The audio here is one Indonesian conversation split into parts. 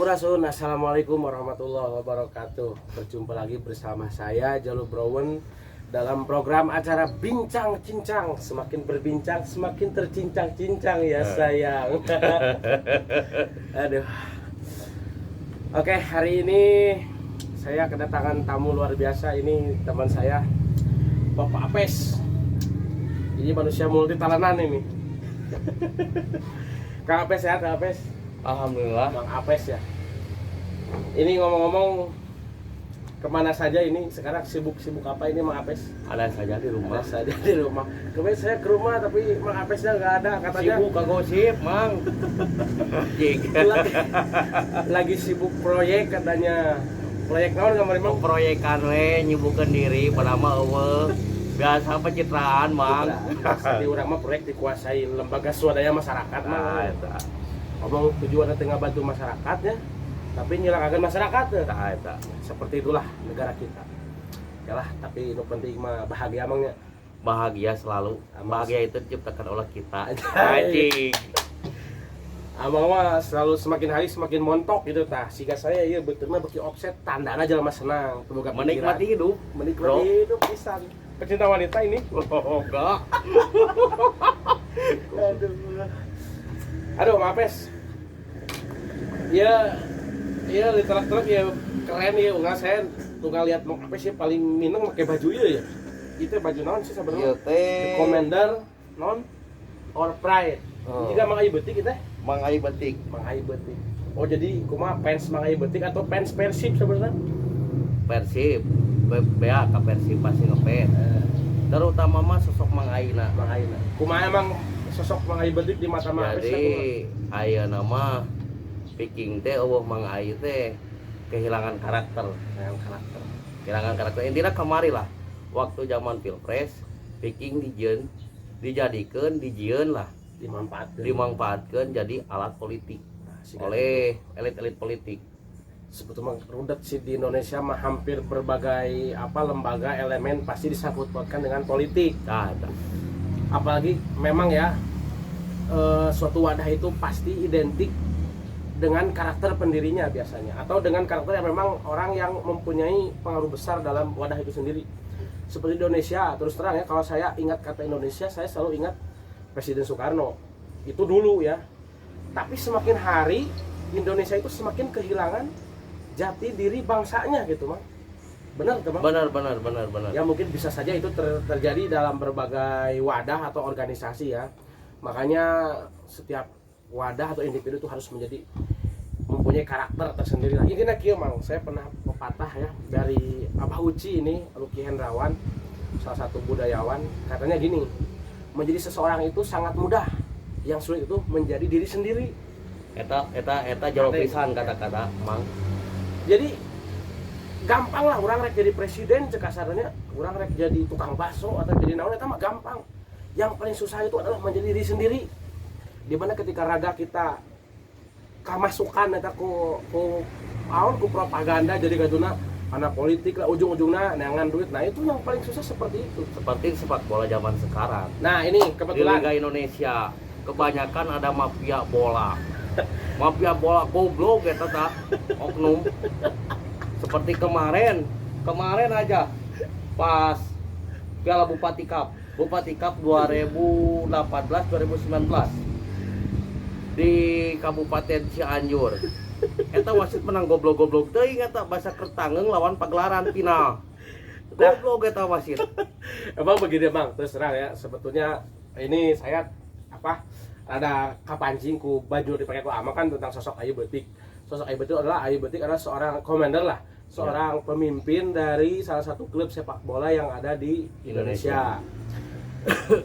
Sampurasun, assalamualaikum warahmatullahi wabarakatuh. Berjumpa lagi bersama saya Jalur Browen dalam program acara Bincang Cincang. Semakin berbincang, semakin tercincang-cincang ya sayang. Aduh. Oke, hari ini saya kedatangan tamu luar biasa. Ini teman saya, Bapak Apes. Ini manusia multi talentan ini. Kang Apes sehat, Kang Apes? Alhamdulillah. Bang Apes ya. Ini ngomong-ngomong kemana saja ini sekarang sibuk-sibuk apa ini Mang Apes? Ada saja di rumah. Ada saja di rumah. Kemarin saya ke rumah tapi Mang Apesnya nggak ada katanya. Sibuk kagosip, Mang. Lagi sibuk proyek katanya. Proyek naon kemarin Mang? Proyekan we nyibukkeun diri pada mah eueuh. Biasa pencitraan, Mang. Di urang mah proyek dikuasai lembaga swadaya masyarakat Nah, mah. eta. Ngomong tujuannya tengah bantu masyarakatnya, tapi nyilakakeun masyarakat teh. Tah eta. Seperti itulah negara kita. Yalah, tapi nu penting mah bahagia mangnya. Bahagia selalu. Bahagia itu diciptakan oleh kita. Anjing. Amang mah selalu semakin hari semakin montok gitu tah. Siga saya ieu beuteuna beki offset tandana jelema senang, boga pikiran. Menikmati hidup. Menikmati hidup pisan. Pecinta wanita ini. Oh, enggak. Aduh, maafes. Ya, literak-literak ya keren ya. Enggak saya tunggal lihat Mang Apes ya paling mineng pakai baju ieu ya. Itu baju naon sih Ieu sebenarnya? The teh Commander non or Pride. Oh. Jika Mang Ayu Betik kita, Mang Ai Betik. Mang Ayu Betik. Oh jadi kumaha fans Mang Ayu Betik atau fans Persib sebenarnya? Persib. Bea ka Persib pasti ngefans. Terutama mah sosok Mang Aina. Mang Ayu. Kumaha emang sosok Mang Ayu Betik di mata Mang Apes? Jadi aya nama speaking teh eueuh Mang Ayu teh kehilangan karakter. Kehilangan karakter. Intinya kemari lah waktu zaman Pilpres speaking dijadikeun dijieun lah dimanfaatkeun jadi alat politik oleh elit-elit politik. Sebetulnya rudet sih di Indonesia mah hampir berbagai lembaga elemen pasti disangkut pautkan dengan politik. Nah, Apalagi memang ya suatu wadah itu pasti identik dengan karakter pendirinya biasanya atau dengan karakter yang memang orang yang mempunyai pengaruh besar dalam wadah itu sendiri. Seperti Indonesia, terus terang ya, kalau saya ingat kata Indonesia, saya selalu ingat Presiden Soekarno. Itu dulu ya. Tapi semakin hari Indonesia itu semakin kehilangan jati diri bangsanya gitu, Mang. Benar, teman? benar. Ya mungkin bisa saja itu terjadi dalam berbagai wadah atau organisasi ya. Makanya setiap wadah atau individu itu harus mempunyai karakter tersendiri. Nah, intinya kieu Mang, saya pernah pepatah ya dari Abah Uci ini, Luki Hendrawan, salah satu budayawan, katanya gini, menjadi seseorang itu sangat mudah, yang sulit itu menjadi diri sendiri. Eta jauh pisan kata-kata Mang. Jadi gampang lah orang rek jadi presiden, cek kasarnya orang rek jadi tukang bakso atau jadi naon, eta mah gampang. Yang paling susah itu adalah menjadi diri sendiri. Dimana ketika raga kita kamasukan eta ku propaganda jadi gaduna anak politik lah ujung-ujungnya neangan duit. Nah itu yang paling susah seperti itu. Seperti sepak bola zaman sekarang. Nah ini Di kebetulan Liga Indonesia kebanyakan ada mafia bola. Mafia bola goblok eta tah oknum. Seperti kemarin aja pas Piala Bupati Cup 2018 2019 di Kabupaten Cianjur. Eta wasit menang goblok-goblok teuing eta basa kertangeng lawan pagelaran final. Goblok eta wasit. emang begini Bang, terus terang ya, sebetulnya ini saya ada kapancing ku baju dipakai ku ama kan tentang sosok Ayu Betik. Sosok Ayu Betik adalah seorang komander lah, seorang pemimpin dari salah satu klub sepak bola yang ada di Indonesia.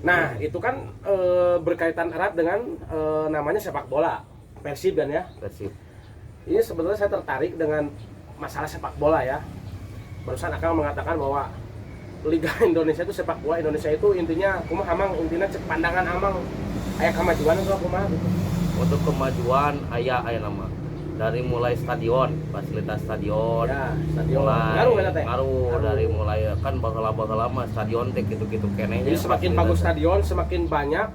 Nah itu kan berkaitan erat dengan namanya sepak bola Persib kan ya. Persib. Ini sebetulnya saya tertarik dengan masalah sepak bola ya. Barusan Akang mengatakan bahwa Liga Indonesia itu sepak bola Indonesia itu intinya kumaha Amang, intinya cek pandangan Amang aya kemajuan atau kumaha gitu. Untuk kemajuan aya nama. dari mulai stadion, fasilitas stadion, Ya, stadion. mulai Ngaruh kan teh? ngaruh dari mulai kan baheula mah stadion teh gitu-gitu keneh. Jadi semakin bagus stadion, semakin banyak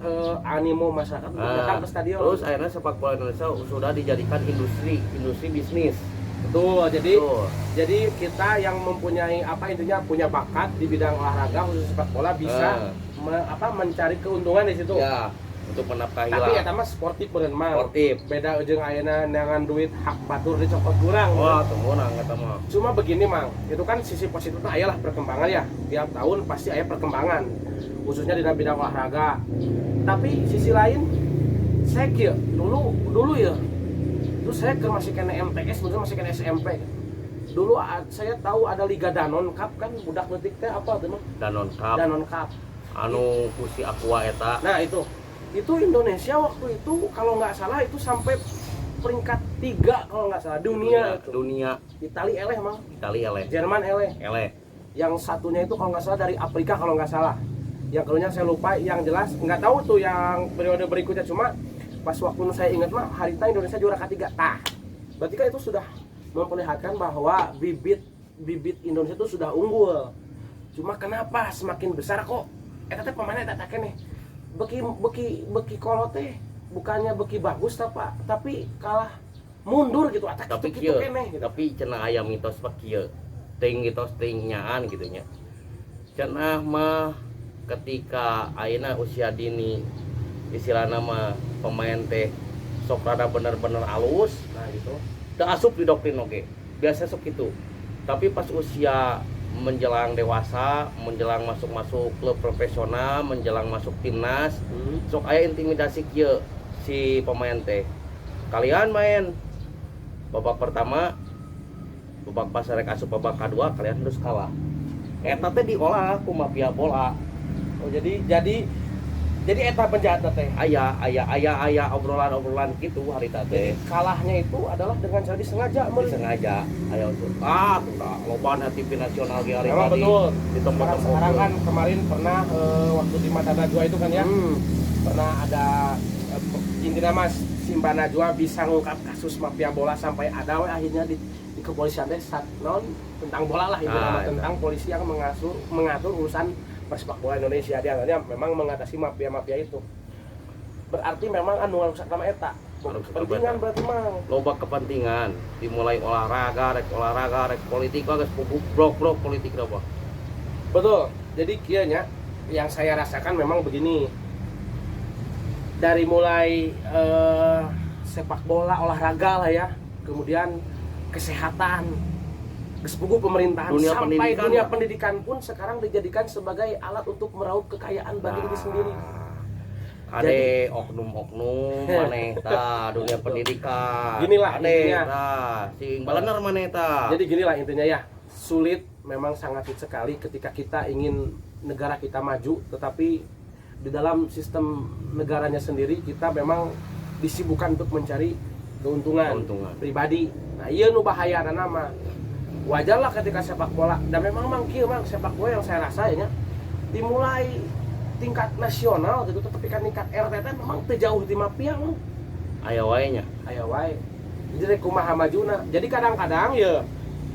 animo masyarakat untuk datang ke stadion. Terus akhirnya sepak bola Indonesia sudah dijadikan industri bisnis. Betul. Betul. Jadi kita yang mempunyai intinya punya bakat di bidang olahraga khusus sepak bola bisa mencari keuntungan di situ. Ya, untuk menafkahi Tapi lah. eta mah sportif beneran mah. Sportif. Beda jeung ayeuna neangan duit hak batur dicopot kurang. Wah, teu meunang eta mah. Cuma begini Mang, itu kan sisi positifnya ayalah perkembangan ya. Tiap tahun pasti aya perkembangan, khususnya di bidang olahraga. Tapi sisi lain, saya kira dulu ya, terus saya ke masih kena MTS, bener masih kena SMP. Dulu saya tahu ada Liga Danon Cup kan, budak leutik teh apa tuh? Danon Cup. Danon Cup. Anu kusi Aqua eta. Nah itu Indonesia waktu itu kalau nggak salah itu sampai peringkat 3 kalau nggak salah Dunia. Itali eleh Mang, Itali eleh. Jerman eleh. Yang satunya itu kalau nggak salah dari Afrika kalau nggak salah. Yang keduanya saya lupa, yang jelas nggak tahu tuh yang periode berikutnya, cuma pas waktu saya ingat mah harita Indonesia juara ketiga. Nah, berarti kan itu sudah memperlihatkan bahwa bibit Indonesia itu sudah unggul. Cuma kenapa semakin besar kok eta teh pemainnya eta keneh beki kolot teh bukannya beki bagus tapi kalah mundur gitu atak Tapi gitu kieu, keneh gitu. tapi cenah aya mitos mah kieu. Ting nyaan gitu nya. Cenah mah ketika ayeuna usia dini istilahna mah pemain teh sok rada bener-bener alus, Nah gitu. teu asup di doktrin oge. Biasa sok gitu. Tapi pas usia menjelang dewasa, menjelang masuk klub profesional, menjelang masuk timnas, sok aya intimidasi kieu si pemain teh. Kalian main babak pertama, babak pas rek asup babak kedua kalian harus kalah. Eta teh diolah ku mafia bola. Oh jadi eta penjahat teh. Aya obrolan gitu harita teh. Kalahnya itu adalah dengan cara disengaja. Disengaja aya untuk lobaan tim nasional ge hari Memang tadi betul. di tempat Sekarang kan kemarin pernah waktu di Mata Najwa itu kan ya, pernah ada intinya Mas Simba Najwa bisa ngungkap kasus mafia bola sampai ada akhirnya di kepolisian teh tentang bola lah tentang polisi yang mengatur urusan persepak bola Indonesia. Dia memang mengatasi mafia itu. Berarti memang anu rusak sama eta. Kepentingan berarti Mang. Loba kepentingan dimulai olahraga rek politik geus brok politik apa. Betul. Jadi kieu nya yang saya rasakan memang begini. Dari mulai sepak bola olahraga lah ya, kemudian kesehatan, gespugu pemerintahan sampai dunia pendidikan pun sekarang dijadikan sebagai alat untuk meraup kekayaan bagi diri sendiri. Ade oknum maneh ta dunia pendidikan. Ginilah intinya. Si balener maneh ta. Jadi ginilah intinya ya. Sulit, memang sangat sulit sekali ketika kita ingin negara kita maju, tetapi di dalam sistem negaranya sendiri kita memang disibukkan untuk mencari keuntungan pribadi. Nah, iya nu bahaya nama. Wajarlah ketika sepak bola, dan memang sepak bola yang saya rasa ya dimulai tingkat nasional gitu, tapi kan tingkat RT memang terjauh di mafia. Aya wae nya. Jadi kumaha majuna. Jadi kadang-kadang ya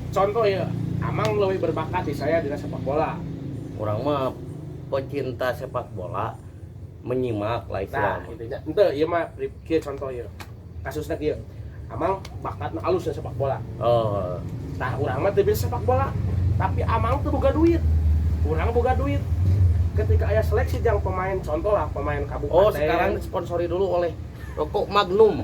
contoh ya, Amang lebih berbakat di saya di sepak bola. Orang mah pecinta sepak bola menyimak lah istilahnya. Nah, intinya ente ieu mah kieu contoh ieu. Kasusna kieu. Amang bakatna alus na sepak bola. Oh. Nah, urang mah teu bisa sepak bola, tapi Amang tuh boga duit. Urang boga duit. Ketika aya seleksi jang pemain contoh lah pemain kabupaten. Oh, sekarang disponsori dulu oleh rokok Magnum.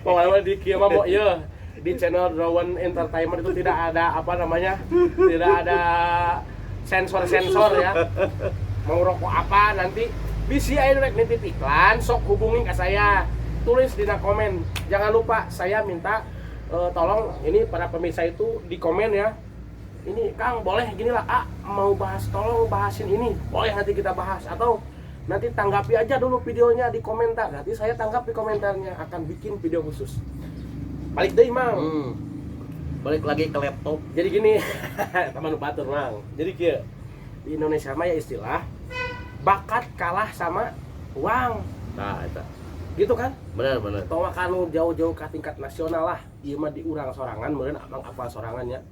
Pokoknya di kieu mah ieu di channel Drawan Entertainment itu tidak ada tidak ada sensor ya. Mau rokok apa nanti bisi aya rek nitip iklan, sok hubungi ke saya, tulis di komen. Jangan lupa saya minta tolong ini para pemirsa itu di komen ya. Ini Kang boleh gini lah, mau bahas, tolong bahasin ini, boleh nanti kita bahas, atau nanti tanggapi aja dulu videonya di komentar, nanti saya tanggap di komentarnya, akan bikin video khusus. Balik deh Mang. Balik lagi ke laptop. Jadi gini, teman batur Mang. Jadi kieu di Indonesia mah ya istilah bakat kalah sama uang. Nah, eta. gitu kan. Bener. Toh kanu jauh-jauh ke tingkat nasional lah, ieu mah di urang sorangan meureun amang apal sorangannya.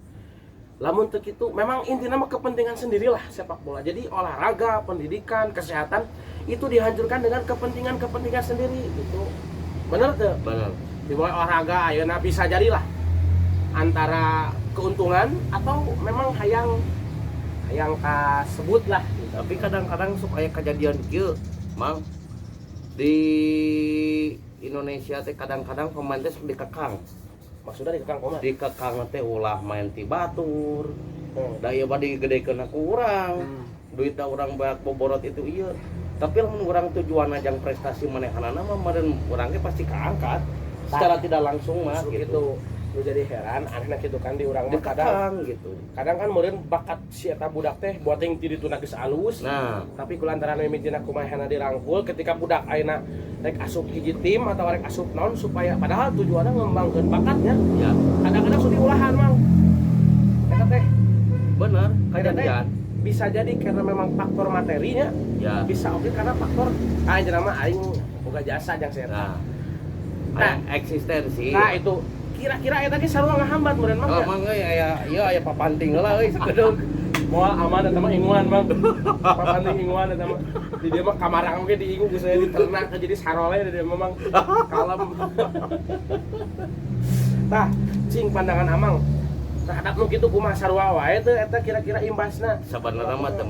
Lamun teu kitu memang intinya mah kepentingan sendirilah sepak bola. Jadi olahraga, pendidikan, kesehatan itu dihancurkan dengan kepentingan sendiri gitu. Bener tuh? Bener. Dimulai olahraga ayeuna bisa jadilah antara keuntungan atau memang hayang kasebut lah gitu. Tapi kadang-kadang supaya kejadian kieu mang di Indonesia teh kadang-kadang pemain teh sok dikekang. Maksudnya dikekang kumaha? Dikekang teh ulah main ti batur. Da ieu bade digedekeun ku urang. Duitna urang banyak boborot itu ieu. Tapi lamun urang tujuanna jang prestasi manehanana mah meureun urang ge pasti kaangkat. Secara tidak langsung mah gitu. Lu jadi heran anehna kitu kan di urang mah Dikekang gitu. kadang kan meureun bakat si eta budak teh buat yang ti dituna geus alus. Nah, Tapi kulantaran mimitina kumahana dirangkul ketika budak ayeuna rek asup hiji tim atau rek asup naon supaya padahal tujuannya ngembangkeun bakatnya. ya Kadang-kadang sudah diulahan mang. Eta teh bener Eta teh kejadian. bisa jadi karena memang faktor materinya, Ya. bisa oke karena faktor anjeunna mah aing boga jasa jeung saya. Nah, Nah. eksistensi. Nah itu kira-kira eta ge sarua ngahambat meureun mah. Oh, mang euy aya papanting heula euy sakedeung. Moal aman eta mah inguan bang. Papanting inguan eta mah. Di dia mah kamarang ge diingu geus aya diternak jadi sarole di dia mah mang. Kalem. Tah, cing pandangan Amang terhadap nu kitu kumaha sarua wae teh eta kira-kira imbasna. Sebenarnya mah teu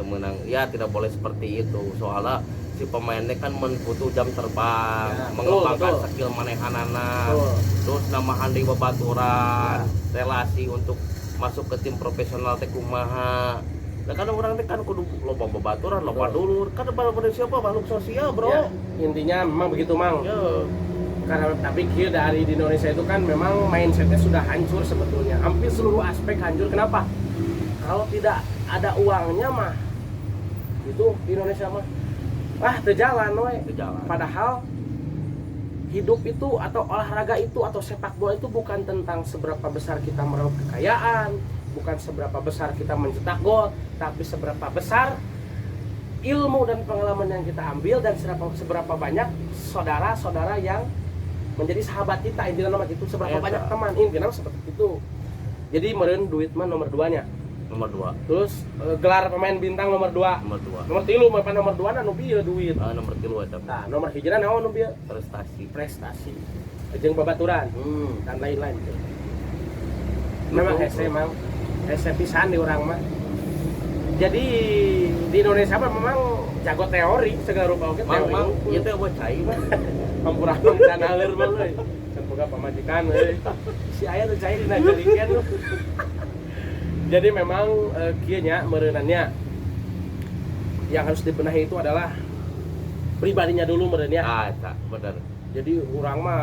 meunang. Ya tidak boleh seperti itu. Soalnya si pemainnya kan butuh jam terbang, Ya, mengembangkan betul. skill manehanana. Betul. Terus namahan di babaturan, relasi untuk masuk ke tim profesional teh kumaha. Nah kan orang teh kan kudu loba babaturan, loba Betul. dulur. Kan manusia apa makhluk sosial, Bro. Ya, intinya memang begitu mang. Ya. Karena tapi kieu dari di Indonesia itu kan memang mindsetnya sudah hancur sebetulnya. Hampir seluruh aspek hancur. Kenapa? Kalau tidak ada uangnya mah itu di Indonesia mah terjalan we. Berjalan. Padahal hidup itu atau olahraga itu atau sepak bola itu bukan tentang seberapa besar kita meraup kekayaan, bukan seberapa besar kita mencetak gol, tapi seberapa besar ilmu dan pengalaman yang kita ambil dan seberapa banyak saudara-saudara yang menjadi sahabat kita. Intinya nama gitu, seberapa Eta. banyak teman, intinya seperti itu. Jadi meureun duit mah nomor 2-nya. Nomor 2. Terus gelar pemain bintang nomor 2. Nomor 2. Nomor 3 mah nomor 2 na nu bieu duit. Nomor 3 eta Nah, nomor hijrah naon nu bieu? prestasi. Prestasi. Jeung babaturan dan lain-lain. Memang hese mang hese pisan di urang mah. Jadi di Indonesia mah memang jago teori segala rupa oge teori. Mang ieu teh eueuh cai mah. Hampura-hampura dan alir mah euy. Can boga pamajikan euy. Si aya teh cai dina jerigen. Jadi memang kieu nya meureunannya yang harus dibenahi itu adalah pribadinya dulu meureunnya. Eta bener. Jadi orang mah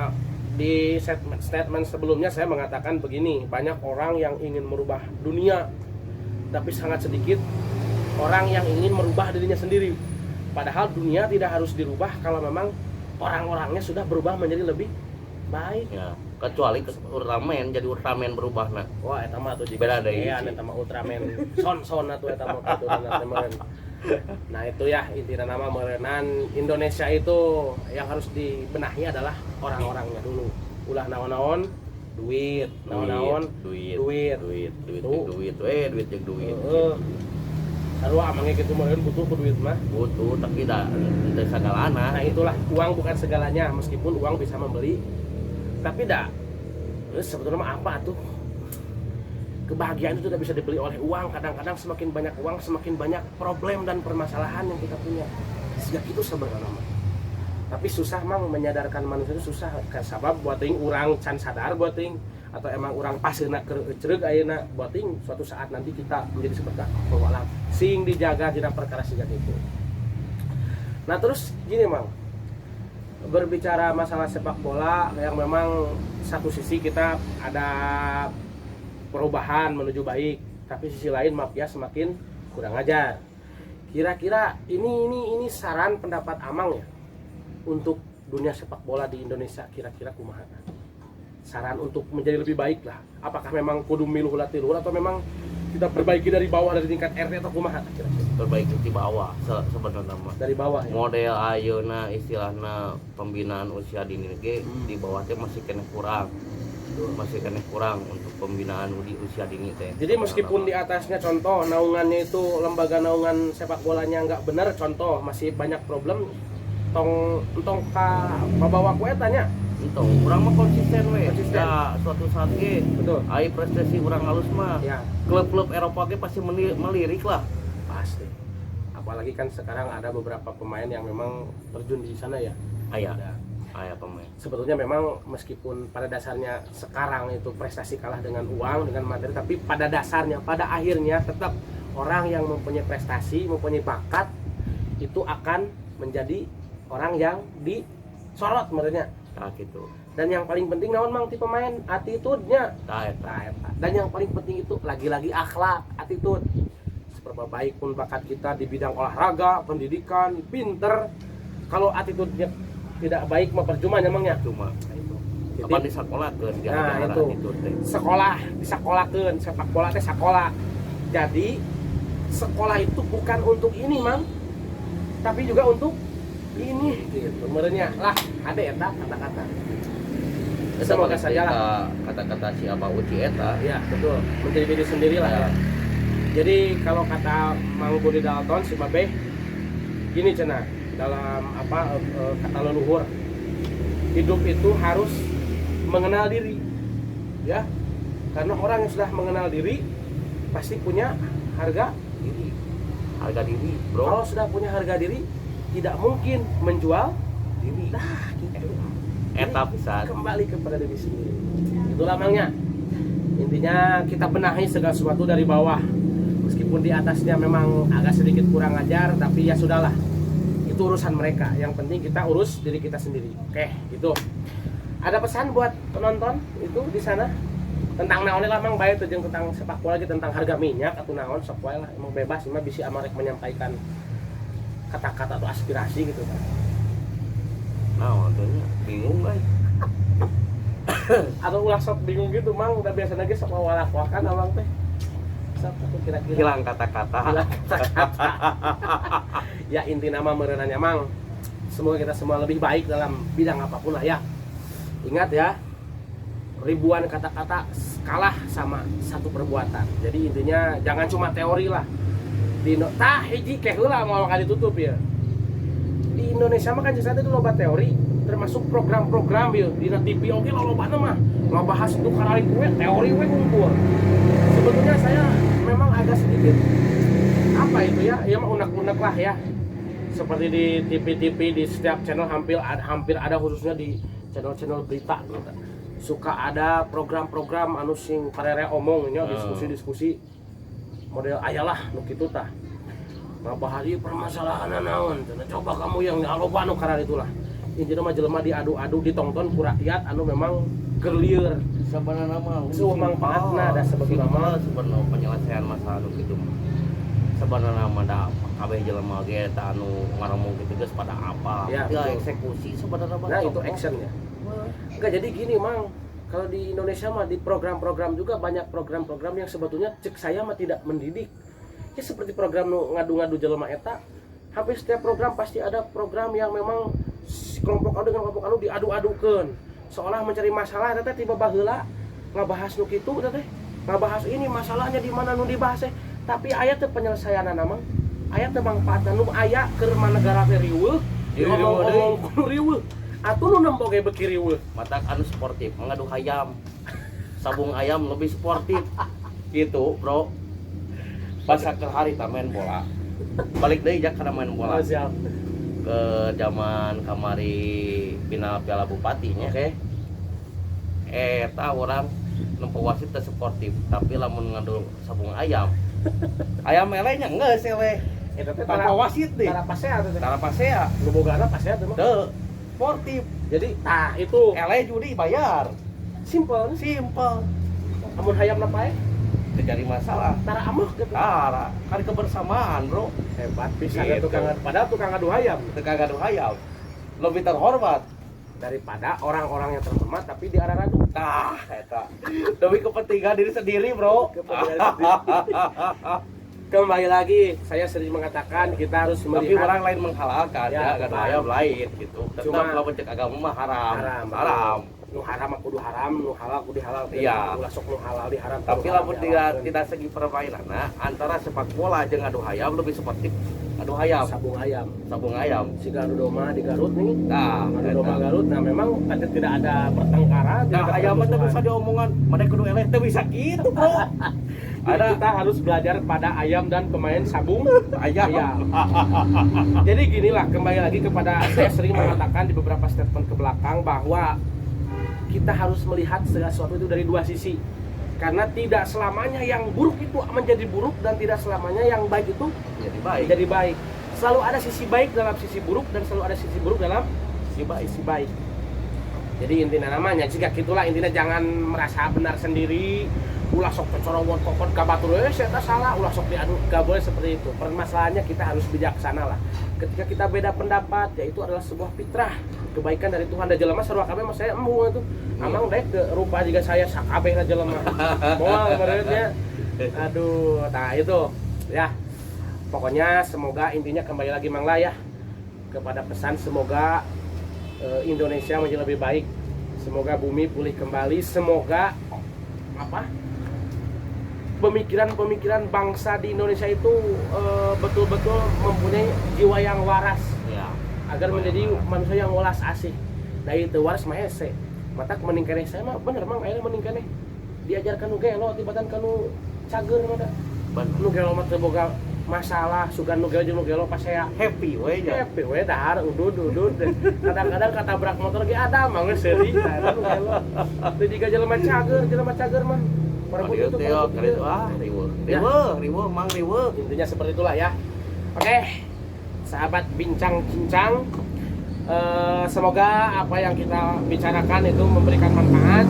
di statement sebelumnya saya mengatakan begini, banyak orang yang ingin merubah dunia, tapi sangat sedikit orang yang ingin merubah dirinya sendiri. Padahal dunia tidak harus dirubah kalau memang orang-orangnya sudah berubah menjadi lebih baik. Ya, kecuali Ultraman jadi Ultraman berubah nah. Wah, eta mah atuh Beda deui. eta mah Ultraman. Son atuh eta mah keturunan teman. Nah itu ya intinya nama merenan Indonesia itu yang harus dibenahi adalah orang-orangnya dulu. Ulah naon-naon duit, naon-naon duit. duit. Duit jeung duit. Sarua amangnya gitu meureun butuh ku duit mah. Butuh tapi teu sagalana. Nah itulah uang bukan segalanya, meskipun uang bisa membeli, tapi sebetulnya mah apa tuh? Kebahagiaan itu tidak bisa dibeli oleh uang. Kadang-kadang semakin banyak uang, semakin banyak problem dan permasalahan yang kita punya. Sejak itu sebenarnya mah. Tapi susah mang menyadarkan manusia itu susah. Sabab buat ting urang can sadar buat ting atau emang urang paseuna keur ceureug ayeuna buat ting suatu saat nanti kita menjadi seperti pewalam. Sing dijaga dina perkara sejak itu. Nah terus gini mang, berbicara masalah sepak bola yang memang satu sisi kita ada perubahan menuju baik, tapi sisi lain mafia semakin kurang ajar. Kira-kira ini saran pendapat Amang ya untuk dunia sepak bola di Indonesia, kira-kira kumaha? Saran untuk menjadi lebih baik lah. Apakah memang kudu miluh ulah tiluhur atau memang kita perbaiki dari bawah, dari tingkat RT atau kumaha kira-kira? Perbaiki di bawah sebenarnya mah. Dari bawah ya. Model ayeuna istilahna pembinaan usia dini ge di bawah teh masih kena kurang. Masih kena kurang untuk pembinaan di usia dini teh. Jadi meskipun di atasnya contoh naungannya itu lembaga naungan sepak bolanya nggak benar, contoh masih banyak problem, tong ka bawa ku eta nya. Entong urang mah konsisten we. Konsisten. Ya, suatu saat ge Betul. ai prestasi urang halus mah. Ya, Klub-klub Eropa ge pasti melirik lah. pasti. Apalagi kan sekarang ada beberapa pemain yang memang terjun di sana ya. Aya, Ada. aya pemain. Sebetulnya memang meskipun pada dasarnya sekarang itu prestasi kalah dengan uang, dengan materi, tapi pada dasarnya, pada akhirnya tetap orang yang mempunyai prestasi, mempunyai bakat itu akan menjadi orang yang disorot menurutnya. Nah gitu. Dan yang paling penting naon mang ti pemain, attitude-nya. Tah eta. Nah, eta. Dan yang paling penting itu lagi-lagi akhlak, attitude. Seberapa baik pun bakat kita di bidang olahraga, pendidikan, pinter, kalau attitude-nya tidak baik mah percuma nyamangnya. Cuma Nah, itu. Jadi, apa di sekolah ke di Nah, acara itu. itu teh. sekolah disekolahkeun, sepak bola teh sekolah. Jadi sekolah itu bukan untuk ini mang, tapi juga untuk ini gitu. Merenya lah ada eta kata-kata. Semoga saja lah. Kata-kata si apa Uci eta. Ya betul, menjadi diri sendiri lah ya. Jadi kalau kata Mang Budi Dalton si Babe, gini cenah dalam apa kata leluhur, hidup itu harus mengenal diri, ya. Karena orang yang sudah mengenal diri pasti punya harga diri. Harga diri, bro. Kalau sudah punya harga diri, tidak mungkin menjual Diri. nah gitu. Eta Jadi, pisan. kembali kepada diri sendiri. Itulah Mangnya. Intinya kita benahi segala sesuatu dari bawah. Meskipun di atasnya memang agak sedikit kurang ajar, tapi ya sudahlah. Itu urusan mereka. Yang penting kita urus diri kita sendiri. Oke, gitu. Ada pesan buat penonton itu di sana tentang naon lah mang bae jeung tentang sepak bola lagi, tentang harga minyak atau naon sok wae lah, emang bebas mah bisa amarek menyampaikan kata-kata atau aspirasi gitu kan. Nah, tentunya bingung guys. Atau ulah sok bingung gitu mang, udah biasa lagi sok walak-walakan abang teh. Sok atuh kira-kira Hilang kata-kata. hilang kata-kata. Ya inti nama merenanya mang, semoga kita semua lebih baik dalam bidang apapun lah ya. Ingat ya, ribuan kata-kata kalah sama satu perbuatan. Jadi intinya jangan cuma teori lah. Di hiji keh heula mau kali tutup ya. Di Indonesia mah kan justru itu loba teori, termasuk program-program ya di TV oke lolobana mah ngabahas itu karali kue teori we ngumpul. Sebetulnya saya memang agak sedikit apa itu ya mah unek-unek lah ya. Seperti di TV-TV di setiap channel hampir ada, khususnya di channel-channel berita gitu. Suka ada program-program anu sing parere omongnya diskusi-diskusi model ayalah nu kitu tah. Ngabahas ieu permasalahan naon, coba kamu yang aloba anu karena itulah. Intina mah jelema diadu-adu ditonton ku rakyat anu memang gerlieur. Sebenarnya mah Sumanfaatna da sebagainya mah sebenarnya penyelesaian masalah nu kitu mah. Sebenarnya mah da kabeh jelema ge ta anu ngaromong kitu geus pada apa. Ya, Ya, betul. eksekusi sebenarnya mah. nah itu actionnya. Enggak, jadi gini mang, kalau di Indonesia mah di program-program juga banyak program-program yang sebetulnya cek saya mah tidak mendidik. Ya seperti program nu ngadu-ngadu jelema eta, hampir setiap program pasti ada program yang memang kelompok anu dengan kelompok anu diadu-adukeun. Seolah mencari masalah teh tiba baheula ngabahas nu kitu teh. Ngabahas ini masalahnya di mana nu dibahas teh. Tapi aya teh penyelesaianna mang. Aya teh mangpaatna nu aya keur manegara teh riweuh, diomong-omong kudu riweuh. Atuh nu nempo ge beuki riweuh. Mata anu sportif mengadu hayam. Sabung ayam lebih sportif. Gitu, bro. Pas ke hari ta main bola. Balik deui jak kana main bola. Siap. Ke zaman kamari final Piala Bupati nya. Oke. Eta orang nempo wasit teh sportif, tapi lamun ngadu sabung ayam. Ayam elenya geus eleh. Eta teh Tanpa wasit deh. Tara pasea teh. Tara pasea. Nu bogana pasea teh mah. Teu sportif. Jadi itu Eleh judi bayar. simple. Simple. Amun hayam pae Terjadi masalah. tara amah gitu. Tara, kan kebersamaan, bro. Hebat pisan Gitu. tukang padahal tukang adu hayam. Teu kagak adu hayam. Lebih terhormat. daripada orang-orang yang terhormat tapi diarah-arah. Tah, eta. Demi kepentingan diri sendiri, Bro. Kembali lagi, saya sering mengatakan kita harus Tapi melihat orang lain menghalalkan Ya, ya, ayam lain gitu. Tetap Cuma- kalau mencek agama mah haram. haram. Nu haram kudu haram, nu halal kudu halal. Iya. Ulah sok nu halal diharam. Tapi kudu lamun halal, tidak segi permainan antara sepak bola jeung adu hayam lebih seperti adu hayam, sabung ayam. sabung ayam. Si adu domba di Garut nih. Nah, Adu domba Garut, nah memang tidak ada pertengkaran. nah ayam teh bisa diomongan, mana kudu eleh teh bisa gitu, Bro. Ada kita harus belajar pada ayam dan pemain sabung Ayam. Jadi ginilah, kembali lagi kepada saya sering mengatakan di beberapa statement ke belakang bahwa kita harus melihat segala sesuatu itu dari dua sisi. Karena tidak selamanya yang buruk itu menjadi buruk dan tidak selamanya yang baik itu Jadi baik. menjadi baik. Selalu ada sisi baik dalam sisi buruk dan selalu ada sisi buruk dalam sisi baik. Jadi intinya namanya jika gitulah, intinya jangan merasa benar sendiri. Ulah sok kecorowon kokon kabatur saya salah, ulah sok diadu, gak boleh seperti itu. Permasalahannya kita harus bijaksana lah. Ketika kita beda pendapat, yaitu adalah sebuah fitrah, kebaikan dari Tuhan. Dan jelema sarua kabeh mah saya embung itu. Amang dek ke rupa juga saya sakabehna jelema. Moal benernya. Aduh, nah itu ya. Pokoknya semoga intinya kembali lagi Mang La ya kepada pesan semoga Indonesia menjadi lebih baik. Semoga bumi pulih kembali. Semoga pemikiran bangsa di Indonesia itu betul-betul mempunyai jiwa yang waras Ya. agar menjadi manusia yang welas asih. Dari itu waras mah hese. Mata meningkane saya mah bener Mang aya meningkane. Diajarkan nu gelo tibatan kanu cager mah da. Nu gelo mah teu boga masalah sugan nu gelo jeung nu gelo pas saya Happy we nya. happy we dahar udud. Kadang-kadang katabrak motor ge ada mah geus seuri nah nu gelo. Teu jiga jelema cager mah. Riweuh teh kali riweuh mang riweuh. Intinya seperti itulah ya. Oke, sahabat bincang-cincang, semoga apa yang kita bicarakan itu memberikan manfaat.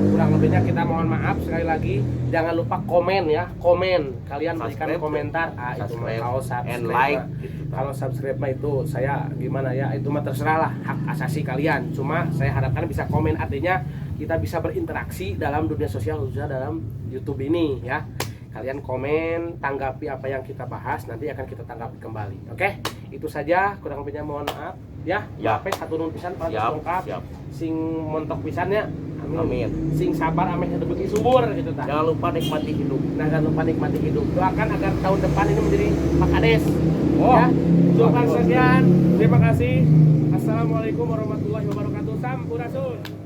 Kurang lebihnya kita mohon maaf sekali lagi. Jangan lupa komen ya, komen. Kalian berikan Subscribe, komentar. Itu mah kalau subscribe and like mah, gitu. kalau subscribe mah itu saya gimana ya, itu mah terserah lah, hak asasi kalian. Cuma saya harapkan bisa komen, artinya kita bisa berinteraksi dalam dunia sosial, khususnya dalam YouTube ini ya. Kalian komen, tanggapi apa yang kita bahas, nanti akan kita tanggapi kembali. Oke, itu saja, kurang lebihnya mohon maaf ya. Ya. Maaf satu nun pisan para Siap, lengkap. siap. Sing montok pisannya. Amin. Sing sabar ameh rezeki subur gitu tah. Jangan lupa nikmati hidup. Nah, jangan lupa nikmati hidup. Doakan agar tahun depan ini menjadi Pak Kades. Oh. Ya. Cukup sekian. Terima kasih. Assalamualaikum warahmatullahi wabarakatuh. Sampurasun.